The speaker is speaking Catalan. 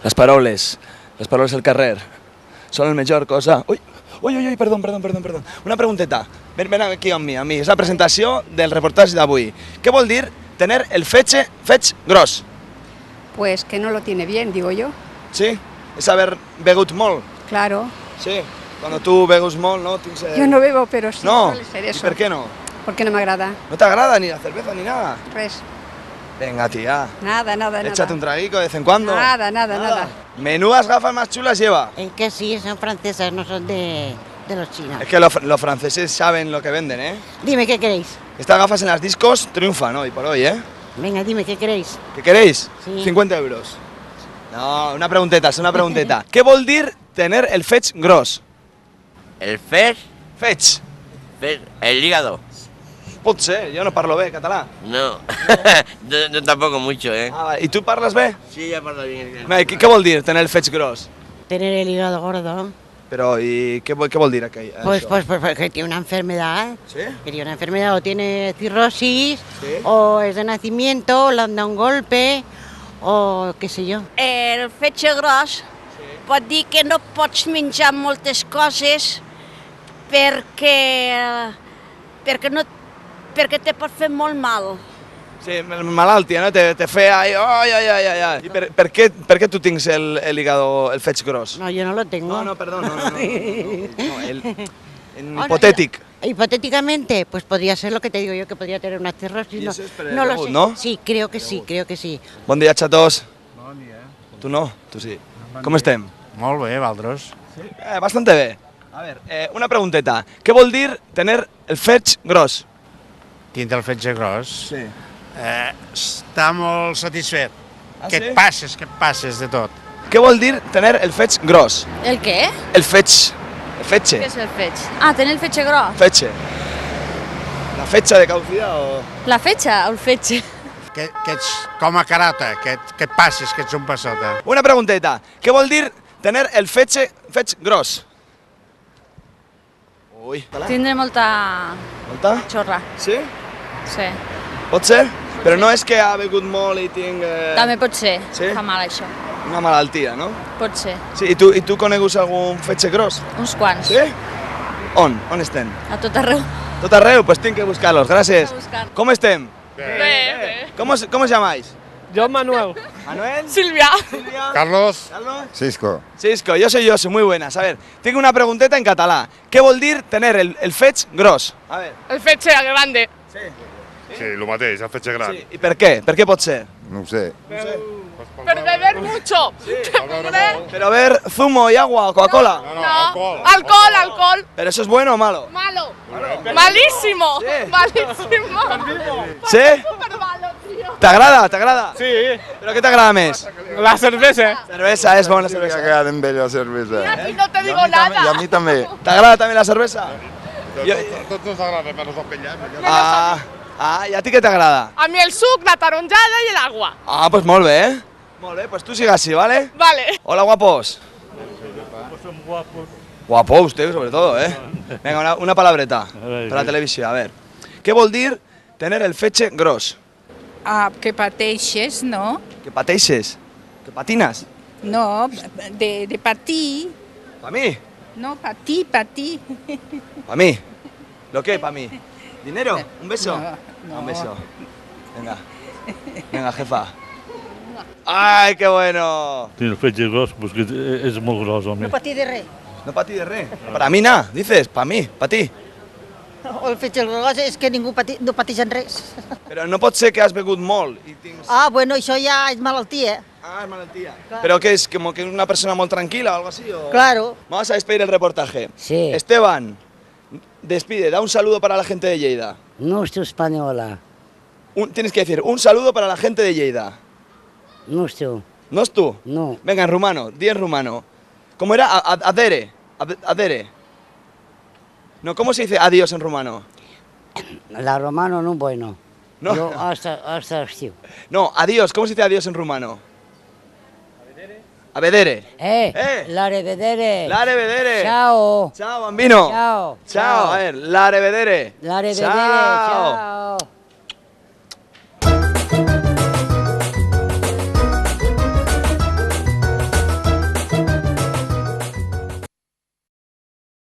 les paraules del carrer, són el millor cosa... Ui, perdó. Una pregunteta. Ven aquí amb mi. És la presentació del reportatge d'avui. Què vol dir tener el fetge gros? Pues que no lo tiene bien, digo yo. Sí? És haver begut molt? Claro. Sí. Cuando tú begus molt, ¿no? Yo no bebo, pero sí no. suele ser eso. ¿Y por qué no? Porque no me agrada. ¿No te agrada ni la cerveza ni nada? Res. Venga, tía. Nada. Échate un traguico de vez en cuando. Nada. Menudas gafas más chulas lleva. Es que sí, son francesas, no son de los chinos. Es que los franceses saben lo que venden, ¿eh? Dime, ¿qué queréis? Estas gafas en las discos triunfan hoy por hoy, ¿eh? Venga, dime, ¿qué queréis? ¿Qué queréis? Sí. 50 euros. No, una pregunteta. ¿Qué vol dir tener el fetge gros? El fetge? Fetge. El hígado. Pot ser, yo no parlo bé català. No, yo tampoco mucho, ¿eh? Ah, vale. ¿Y tú parlas bé? Sí, ya parlo bien. ¿Qué vol dir tener el fetge gros? Tener el hígado gordo. Pero, ¿y qué vol dir aquí? Pues que tiene una enfermedad. ¿Sí? Que tiene una enfermedad, o tiene cirrosis, Sí. o es de nacimiento, o le han dado un golpe, o qué sé yo. El fetge gros pot dir que no pots menjar moltes coses perquè te pot fer molt mal. Sí, malaltia, no? Te fe ahí, ay. ¿Y per qué tú tienes el hígado, el fetge gros? No, yo no lo tengo. No, perdón, no. En hipotético. Hipotéticamente, pues podría ser lo que te digo yo, que podría tener una cirrosis. Y eso es per no lo begut, sé. ¿no? Sí, creo que sí. Bon dia, xatos. Bon dia. Tu no? Tu sí. Com estem? Molt bé, Valdros. Sí? Bastante bé. A ver, una pregunteta. Què vol dir tener el fetge gros? Tindre el fetge gros. Sí. Està molt satisfet. Ah, Que sí? et passes de tot. Què vol dir tener el fetge gros? El què? El fetge. El fetge. Què és el fetge? Ah, tenir el fetge gros. Fetge. La fecha de caducidad o...? La fetge o el fetge? Que ets com a carota, que et passes, que ets un passota. Una pregunteta. Què vol dir tener el fetge gros? Ui. Tindre molta Molta? xorra, Sí? sí. Pot ser? Però no és que ha begut molt i tinc... També pot ser, Sí? fa mal això. Una malaltia, no? Pot ser. Sí, i tu conegus algun fetge gros? Uns quants. Sí? On? On estem? A tot arreu. Tot arreu? Pues tinc que buscar-los, gràcies. A buscar. Com estem? Bé. ¿Cómo os llamáis? Yo, Manuel. ¿Manuel? Silvia. Silvia? Carlos. ¿Carlos? Cisco. Cisco, yo soy muy buenas. A ver, tengo una pregunteta en catalán. ¿Qué vol dir tener el fetge gros? A ver. El fetge grande. Sí. Sí, el mateix, el fetge gran. Sí. ¿Y por qué? ¿Por qué pot ser? No ho sé. Per beber mucho. Pero a ver, zumo y agua o Coca-Cola. No. Alcohol. ¿Pero eso es bueno o malo? Malo. Malísimo. Sí. Malísimo. ¿Sí? Súper malo, tío. ¿Te agrada? Sí. ¿Pero qué te agrada más? La cervesa. Cervesa, es buena Que cervesa. agraden bé la cervesa. Y no te digo I a nada. mi també. ¿Te agrada también la cervesa? Tots ens agrada, menys els pillats. ¿Y a ti qué te agrada? A mí el suc, la taronjada y el agua. Ah, pues molt bé. Molt bé, pues tú sigas así, ¿vale? Vale. Hola, guapos. Guapo usted, sobre todo, ¿eh? Venga, una palabreta para la televisión, a ver. ¿Qué vol dir tener el fetge gros? Ah, que pateixes, no? ¿Que pateixes? ¿Que patinas? No, de patir. ¿Para mí? No, patir. ¿Para mí? ¿Lo qué para mí? ¿Dinero? ¿Un beso? No. Un beso. Venga, jefa. ¡Ay, qué bueno! Tiene el fetge gros, pues que és molt gros, home. No patir de res. No para ti de re. Para mí nada, dices, para mí, para ti. O el fetge gros és que ningú no pateix en res. Pero no pot ser que has begut molt i tens... Ah, bueno, això ja és malaltia. Ah, es malaltia. ¿Pero qué es? ¿Como que una persona muy tranquila o algo así? O... Claro. Vamos a despedir el reportaje. Sí. Esteban, despide, da un saludo para la gente de Lleida. No estoy española. Tienes que decir, un saludo para la gente de Lleida. No estoy. ¿No es tú? No. Venga, en rumano, di en rumano. ¿Cómo era? Adere. Adere. No, ¿cómo se dice adiós en rumano? La romano no bueno. No. Yo hasta estiu. No, adiós, ¿cómo se dice adiós en rumano? Avedere. L'Arevedere. L'Arevedere. Ciao. Ciao, bambino. Ciao. Ciao. A ver, l'Arevedere. L'Arevedere. Ciao. Ciao.